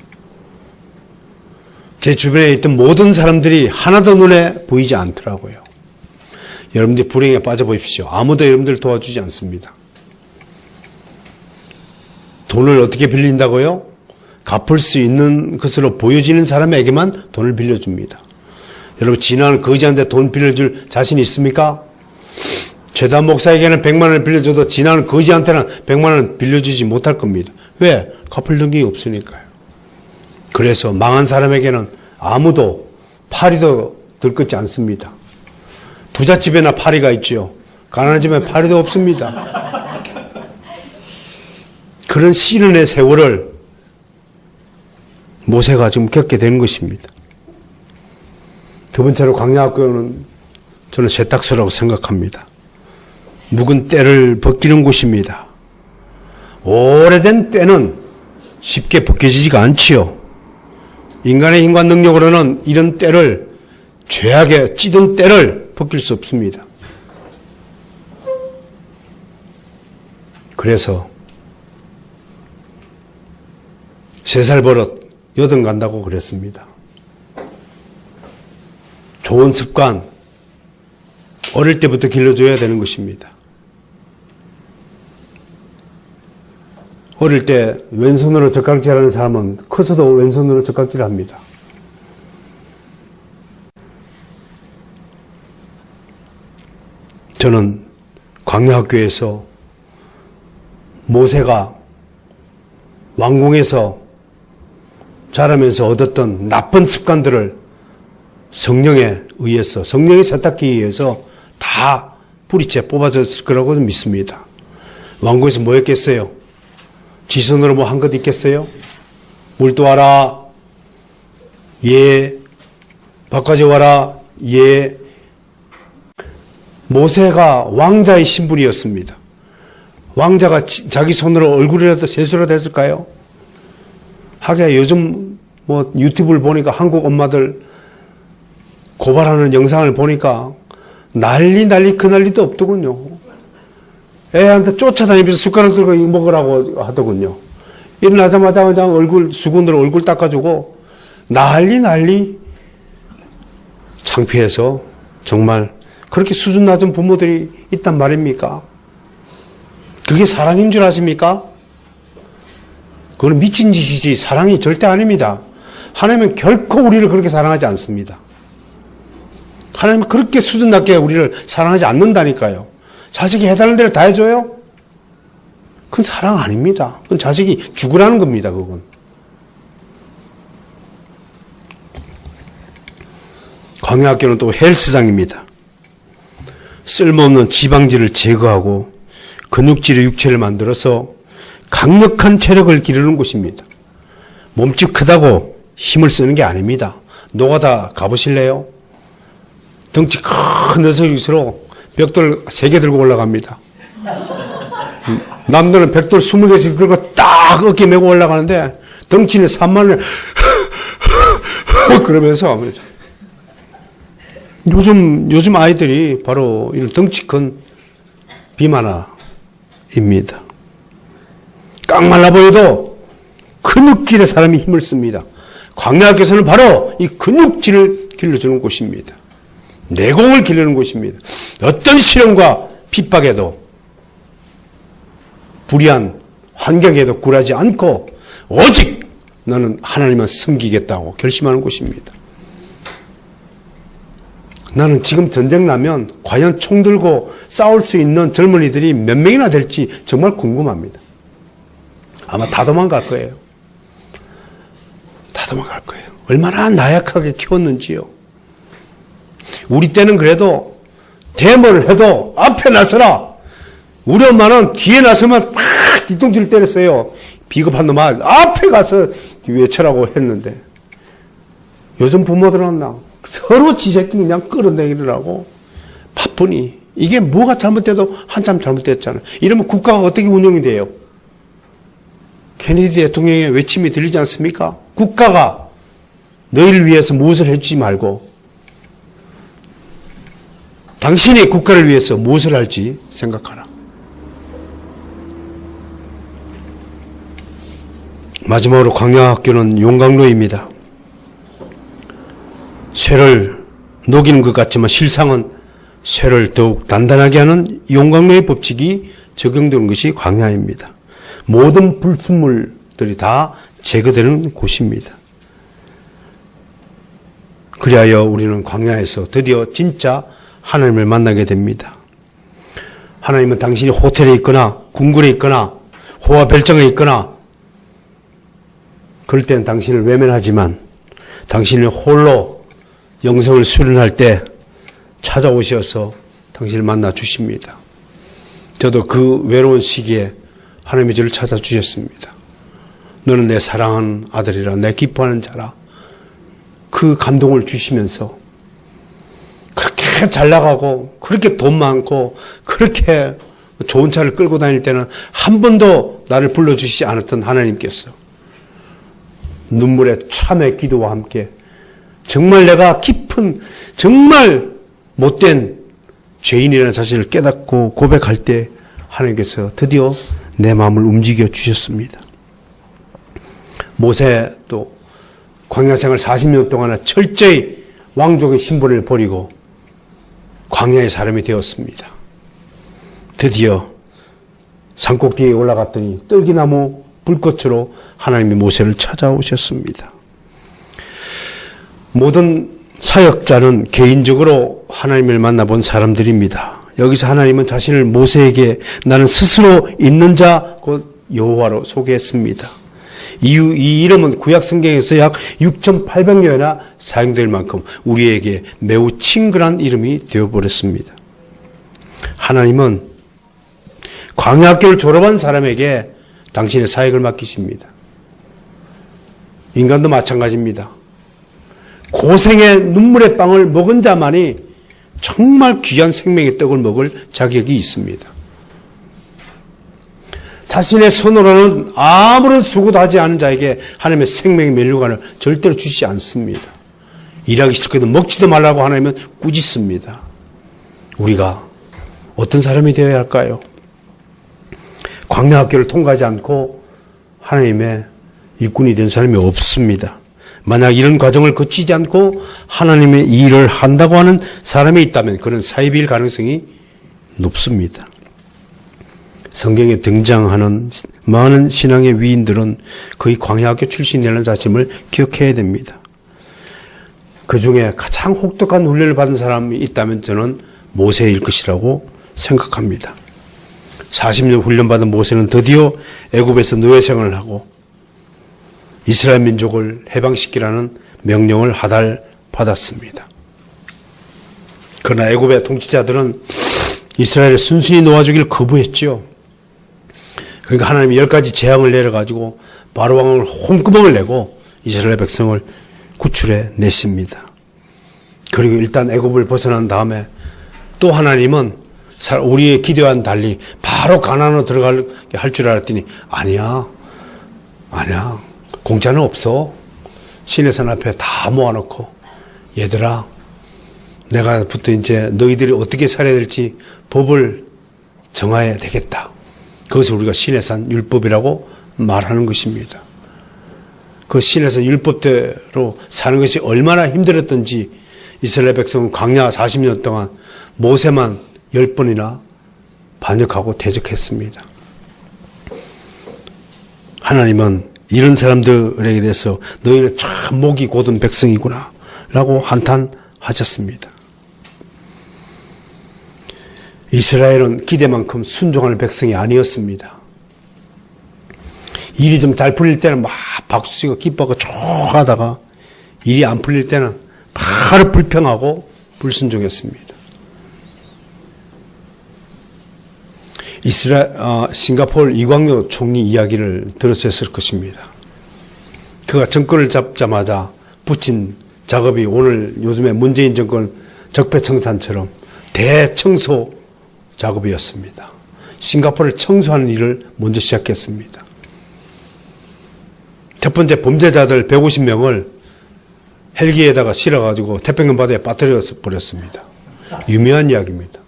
제 주변에 있던 모든 사람들이 하나도 눈에 보이지 않더라고요. 여러분들이 불행에 빠져보십시오. 아무도 여러분들 도와주지 않습니다. 돈을 어떻게 빌린다고요? 갚을 수 있는 것으로 보여지는 사람에게만 돈을 빌려줍니다. 여러분 지나가는 거지한테 돈 빌려줄 자신 있습니까? 최다 목사에게는 100만 원을 빌려줘도 지나가는 거지한테는 100만 원 빌려주지 못할 겁니다. 왜? 갚을 능력이 없으니까요. 그래서 망한 사람에게는 아무도 파리도 들끓지 않습니다. 부잣집에나 파리가 있죠. 가난한 집에 파리도 없습니다. 그런 시련의 세월을 모세가 지금 겪게 되는 것입니다. 두 번째로 광야학교는 저는 세탁소라고 생각합니다. 묵은 때를 벗기는 곳입니다. 오래된 때는 쉽게 벗겨지지가 않지요. 인간의 힘과 능력으로는 이런 때를, 죄악에 찌든 때를 벗길 수 없습니다. 그래서 3살 버릇 여든 간다고 그랬습니다. 좋은 습관, 어릴 때부터 길러줘야 되는 것입니다. 어릴 때 왼손으로 젓가락질하는 사람은 커서도 왼손으로 젓가락질을 합니다. 저는 광야학교에서 모세가 왕궁에서 자라면서 얻었던 나쁜 습관들을 성령에 의해서, 성령의 세탁기에 의해서 다 뿌리째 뽑아졌을 거라고 믿습니다. 왕궁에서 뭐 했겠어요? 지손으로 뭐 한 것 있겠어요? 물도 와라. 예. 바꿔지 와라. 예. 모세가 왕자의 신분이었습니다. 왕자가 자기 손으로 얼굴이라도 세수라도 했을까요? 하게 요즘 뭐 유튜브를 보니까 한국 엄마들 고발하는 영상을 보니까 난리 그 난리도 없더군요. 애한테 쫓아다니면서 숟가락 들고 이거 먹으라고 하더군요. 일어나자마자 그냥 얼굴, 수건으로 얼굴 닦아주고 난리 창피해서 정말 그렇게 수준 낮은 부모들이 있단 말입니까? 그게 사랑인 줄 아십니까? 그건 미친 짓이지 사랑이 절대 아닙니다. 하나님은 결코 우리를 그렇게 사랑하지 않습니다. 하나님은 그렇게 수준 낮게 우리를 사랑하지 않는다니까요. 자식이 해달라는 대로 다 해줘요? 그건 사랑 아닙니다. 그건 자식이 죽으라는 겁니다. 그건. 광야학교는 또 헬스장입니다. 쓸모없는 지방질을 제거하고 근육질의 육체를 만들어서 강력한 체력을 기르는 곳입니다. 몸집 크다고 힘을 쓰는 게 아닙니다. 노가다 가보실래요? 덩치 큰 녀석일수록 벽돌 3개 들고 올라갑니다. 남들은 벽돌 20개씩 들고 딱 어깨 메고 올라가는데 덩치는 3만을 그러면서 요즘 아이들이 바로 이런 덩치 큰 비만아입니다. 깡말라 보여도 근육질의 사람이 힘을 씁니다. 광야학교에서는 바로 이 근육질을 길러주는 곳입니다. 내공을 기르는 곳입니다. 어떤 시련과 핍박에도 불의한 환경에도 굴하지 않고 오직 나는 하나님만 섬기겠다고 결심하는 곳입니다. 나는 지금 전쟁 나면 과연 총 들고 싸울 수 있는 젊은이들이 몇 명이나 될지 정말 궁금합니다. 아마 다 도망갈 거예요. 다 도망갈 거예요. 얼마나 나약하게 키웠는지요. 우리 때는 그래도 데모를 해도 앞에 나서라. 우리 엄마는 뒤에 나서면 팍 뒤통수를 때렸어요. 비겁한 놈아 앞에 가서 외쳐라고 했는데, 요즘 부모들은 서로 지 새끼 그냥 끌어내리라고 바쁘니 이게 뭐가 잘못돼도 한참 잘못됐잖아요. 이러면 국가가 어떻게 운영이 돼요? 케네디 대통령의 외침이 들리지 않습니까? 국가가 너희를 위해서 무엇을 해주지 말고 당신이 국가를 위해서 무엇을 할지 생각하라. 마지막으로 광야학교는 용광로입니다. 쇠를 녹이는 것 같지만 실상은 쇠를 더욱 단단하게 하는 용광로의 법칙이 적용되는 것이 광야입니다. 모든 불순물들이 다 제거되는 곳입니다. 그리하여 우리는 광야에서 드디어 진짜 하나님을 만나게 됩니다. 하나님은 당신이 호텔에 있거나 궁궐에 있거나 호화 별장에 있거나 그럴 때는 당신을 외면하지만 당신을 홀로 영생을 수련할 때 찾아오셔서 당신을 만나 주십니다. 저도 그 외로운 시기에 하나님이 저를 찾아주셨습니다. 너는 내 사랑하는 아들이라, 내 기뻐하는 자라. 그 감동을 주시면서 그렇게 잘 나가고 그렇게 돈 많고 그렇게 좋은 차를 끌고 다닐 때는 한 번도 나를 불러주시지 않았던 하나님께서 눈물의 참의 기도와 함께 정말 내가 깊은 정말 못된 죄인이라는 사실을 깨닫고 고백할 때 하나님께서 드디어 내 마음을 움직여 주셨습니다. 모세도 광야생활 40년 동안 철저히 왕족의 신분을 버리고 광야의 사람이 되었습니다. 드디어 산꼭대기에 올라갔더니 떨기나무 불꽃으로 하나님이 모세를 찾아오셨습니다. 모든 사역자는 개인적으로 하나님을 만나본 사람들입니다. 여기서 하나님은 자신을 모세에게 나는 스스로 있는 자 곧 여호와로 소개했습니다. 이 이름은 구약 성경에서 약 6,800년이나 사용될 만큼 우리에게 매우 친근한 이름이 되어버렸습니다. 하나님은 광야학교를 졸업한 사람에게 당신의 사역을 맡기십니다. 인간도 마찬가지입니다. 고생의 눈물의 빵을 먹은 자만이 정말 귀한 생명의 떡을 먹을 자격이 있습니다. 자신의 손으로는 아무런 수고도 하지 않은 자에게 하나님의 생명의 면류관을 절대로 주시지 않습니다. 일하기 싫거든 먹지도 말라고 하나님은 꾸짖습니다. 우리가 어떤 사람이 되어야 할까요? 광야학교를 통과하지 않고 하나님의 일꾼이 된 사람이 없습니다. 만약 이런 과정을 거치지 않고 하나님의 일을 한다고 하는 사람이 있다면 그는 사이비일 가능성이 높습니다. 성경에 등장하는 많은 신앙의 위인들은 거의 광야학교 출신이라는 사실을 기억해야 됩니다. 그 중에 가장 혹독한 훈련을 받은 사람이 있다면 저는 모세일 것이라고 생각합니다. 40년 훈련받은 모세는 드디어 애굽에서 노예 생활을 하고 이스라엘 민족을 해방시키라는 명령을 하달받았습니다. 그러나 애굽의 통치자들은 이스라엘을 순순히 놓아주기를 거부했죠. 그러니까 하나님이 10가지 재앙을 내려가지고 바로 왕을 홍구멍을 내고 이스라엘 백성을 구출해 냈습니다. 그리고 일단 애굽을 벗어난 다음에 또 하나님은 우리의 기대와는 달리 바로 가나안으로 들어가게 할 줄 알았더니 아니야. 공짜는 없어. 시내산 앞에 다 모아놓고 얘들아 내가부터 이제 너희들이 어떻게 살아야 될지 법을 정해야 되겠다. 그것을 우리가 시내산 율법이라고 말하는 것입니다. 그 시내산 율법대로 사는 것이 얼마나 힘들었던지 이스라엘 백성은 광야 40년 동안 모세만 10번이나 반역하고 대적했습니다. 하나님은 이런 사람들에게 대해서 너희는 참 목이 곧은 백성이구나 라고 한탄하셨습니다. 이스라엘은 기대만큼 순종하는 백성이 아니었습니다. 일이 좀 잘 풀릴 때는 막 박수치고 기뻐하고 촉하다가 일이 안 풀릴 때는 바로 불평하고 불순종했습니다. 싱가포르 이광요 총리 이야기를 들었을 것입니다. 그가 정권을 잡자마자 붙인 작업이 오늘 요즘에 문재인 정권 적폐청산처럼 대청소 작업이었습니다. 싱가포르를 청소하는 일을 먼저 시작했습니다. 첫 번째 범죄자들 150명을 헬기에다가 실어가지고 태평양 바다에 빠뜨려 버렸습니다. 유명한 이야기입니다.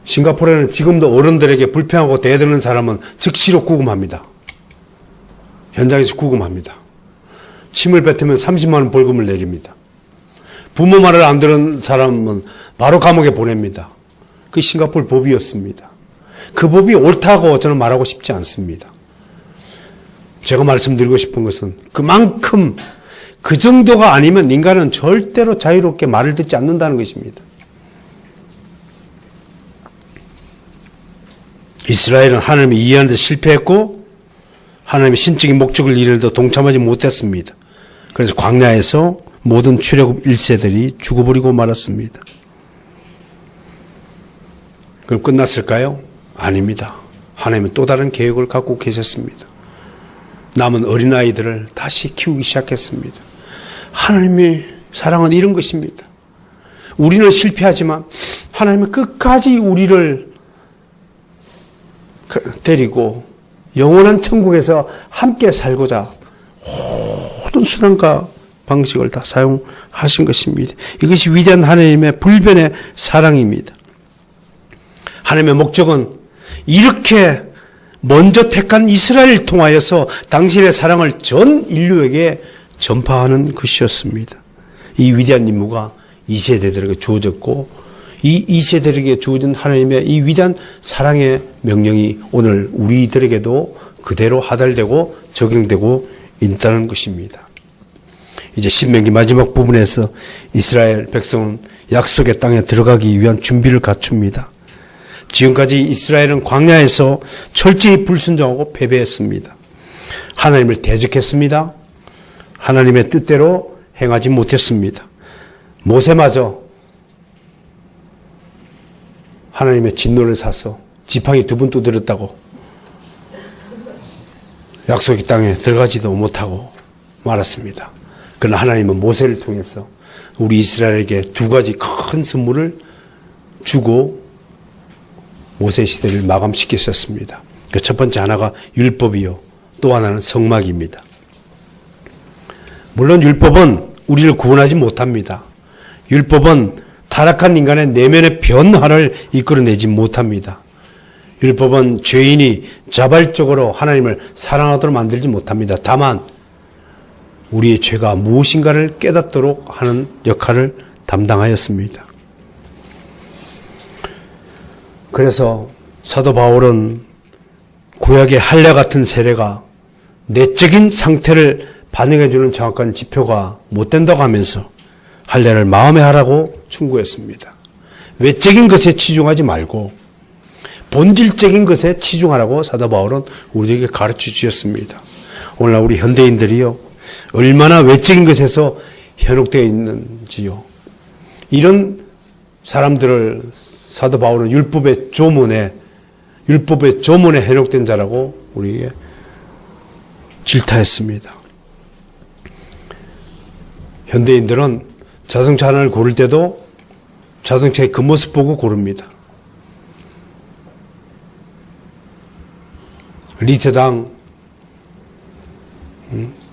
싱가포르에는 지금도 어른들에게 불평하고 대드는 사람은 즉시로 구금합니다. 현장에서 구금합니다. 침을 뱉으면 30만 원 벌금을 내립니다. 부모 말을 안 들은 사람은 바로 감옥에 보냅니다. 그 싱가포르 법이었습니다. 그 법이 옳다고 저는 말하고 싶지 않습니다. 제가 말씀드리고 싶은 것은 그만큼 그 정도가 아니면 인간은 절대로 자유롭게 말을 듣지 않는다는 것입니다. 이스라엘은 하나님이 이해하는 데 실패했고 하나님의 신적인 목적을 이루는 데 동참하지 못했습니다. 그래서 광야에서 모든 출애굽 1세들이 죽어버리고 말았습니다. 그럼 끝났을까요? 아닙니다. 하나님은 또 다른 계획을 갖고 계셨습니다. 남은 어린아이들을 다시 키우기 시작했습니다. 하나님의 사랑은 이런 것입니다. 우리는 실패하지만 하나님은 끝까지 우리를 데리고 영원한 천국에서 함께 살고자 모든 수단과 방식을 다 사용하신 것입니다. 이것이 위대한 하나님의 불변의 사랑입니다. 하나님의 목적은 이렇게 먼저 택한 이스라엘을 통하여서 당신의 사랑을 전 인류에게 전파하는 것이었습니다. 이 위대한 임무가 2세대들에게 주어졌고 이 2세대들에게 주어진 하나님의 이 위대한 사랑의 명령이 오늘 우리들에게도 그대로 하달되고 적용되고 있다는 것입니다. 이제 신명기 마지막 부분에서 이스라엘 백성은 약속의 땅에 들어가기 위한 준비를 갖춥니다. 지금까지 이스라엘은 광야에서 철저히 불순종하고 패배했습니다. 하나님을 대적했습니다. 하나님의 뜻대로 행하지 못했습니다. 모세마저 하나님의 진노를 사서 지팡이 2번 두드렸다고 약속의 땅에 들어가지도 못하고 말았습니다. 그러나 하나님은 모세를 통해서 우리 이스라엘에게 2가지 큰 선물을 주고 모세 시대를 마감시켰었습니다. 그 첫 번째 하나가 율법이요. 또 하나는 성막입니다. 물론 율법은 우리를 구원하지 못합니다. 율법은 타락한 인간의 내면의 변화를 이끌어내지 못합니다. 율법은 죄인이 자발적으로 하나님을 사랑하도록 만들지 못합니다. 다만 우리의 죄가 무엇인가를 깨닫도록 하는 역할을 담당하였습니다. 그래서 사도 바울은 구약의 할례 같은 세례가 내적인 상태를 반영해주는 정확한 지표가 못 된다고 하면서 할례를 마음에 하라고 충고했습니다. 외적인 것에 치중하지 말고 본질적인 것에 치중하라고 사도 바울은 우리에게 가르쳐 주셨습니다. 오늘날 우리 현대인들이요, 얼마나 외적인 것에서 현혹되어 있는지요. 이런 사람들을 사도 바울은 율법의 조문에 현혹된 자라고 우리에게 질타했습니다. 현대인들은 자동차 하나를 고를 때도 자동차의 겉모습 보고 고릅니다. 리터당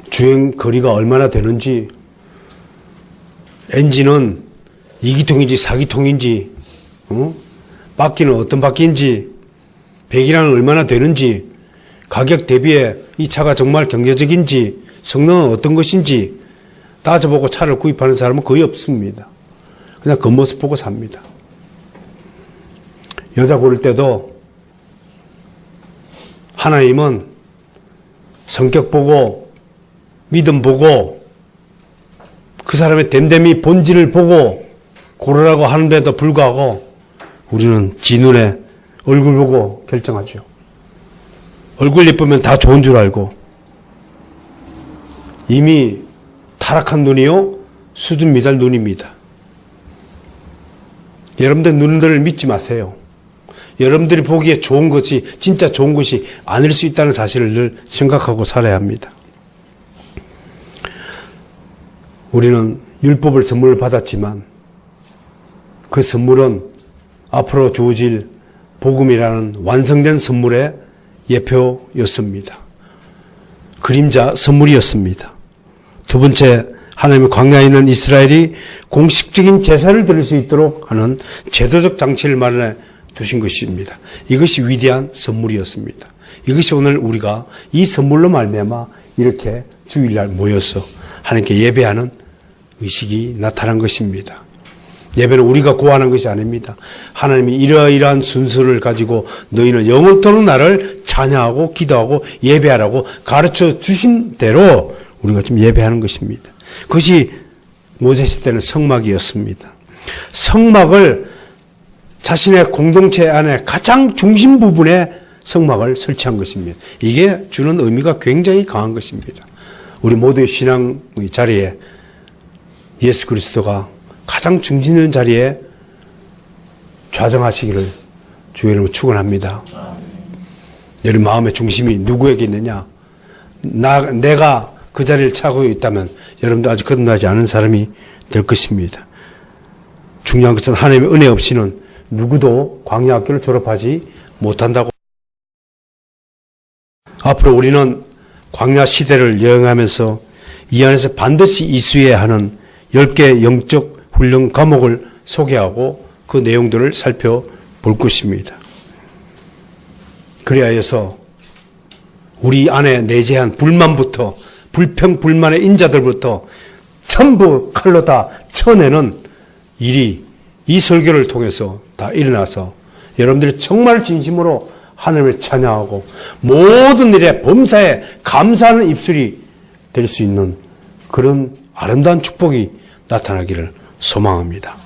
주행 거리가 얼마나 되는지, 엔진은 2기통인지 4기통인지, 바퀴는 어떤 바퀴인지, 배기량은 얼마나 되는지, 가격 대비에 이 차가 정말 경제적인지, 성능은 어떤 것인지 따져보고 차를 구입하는 사람은 거의 없습니다. 그냥 겉모습 보고 삽니다. 여자 고를 때도 하나님은 성격 보고 믿음 보고 그 사람의 됨됨이 본질을 보고 고르라고 하는데도 불구하고 우리는 지 눈에 얼굴 보고 결정하죠. 얼굴 예쁘면 다 좋은 줄 알고 이미 타락한 눈이요 수준 미달 눈입니다. 여러분들 눈들을 믿지 마세요. 여러분들이 보기에 좋은 것이 진짜 좋은 것이 아닐 수 있다는 사실을 늘 생각하고 살아야 합니다. 우리는 율법을 선물을 받았지만 그 선물은 앞으로 주어질 복음이라는 완성된 선물의 예표였습니다. 그림자 선물이었습니다. 두 번째, 하나님의 광야에 있는 이스라엘이 공식적인 제사를 드릴 수 있도록 하는 제도적 장치를 마련해 두신 것입니다. 이것이 위대한 선물이었습니다. 이것이 오늘 우리가 이 선물로 말미암아 이렇게 주일날 모여서 하나님께 예배하는 의식이 나타난 것입니다. 예배는 우리가 고하는 것이 아닙니다. 하나님이 이러이러한 순서를 가지고 너희는 영원토록 나를 찬양하고 기도하고 예배하라고 가르쳐 주신 대로 우리가 지금 예배하는 것입니다. 그것이 모세시 때는 성막이었습니다. 성막을 자신의 공동체 안에 가장 중심 부분에 성막을 설치한 것입니다. 이게 주는 의미가 굉장히 강한 것입니다. 우리 모두의 신앙의 자리에 예수 그리스도가 가장 중심된 자리에 좌정하시기를 주의 이름으로 축원합니다. 여러분 마음의 중심이 누구에게 있느냐? 내가 그 자리를 차고 있다면 여러분도 아직 거듭나지 않은 사람이 될 것입니다. 중요한 것은 하나님의 은혜 없이는 누구도 광야 학교를 졸업하지 못한다고. 앞으로 우리는 광야 시대를 여행하면서 이 안에서 반드시 이수해야 하는 10개 영적 훈련 과목을 소개하고 그 내용들을 살펴볼 것입니다. 그래야 해서 우리 안에 내재한 불만부터 불평불만의 인자들부터 전부 칼로 다 쳐내는 일이 이 설교를 통해서 다 일어나서 여러분들이 정말 진심으로 하나님을 찬양하고 모든 일에 범사에 감사하는 입술이 될 수 있는 그런 아름다운 축복이 나타나기를 소망합니다.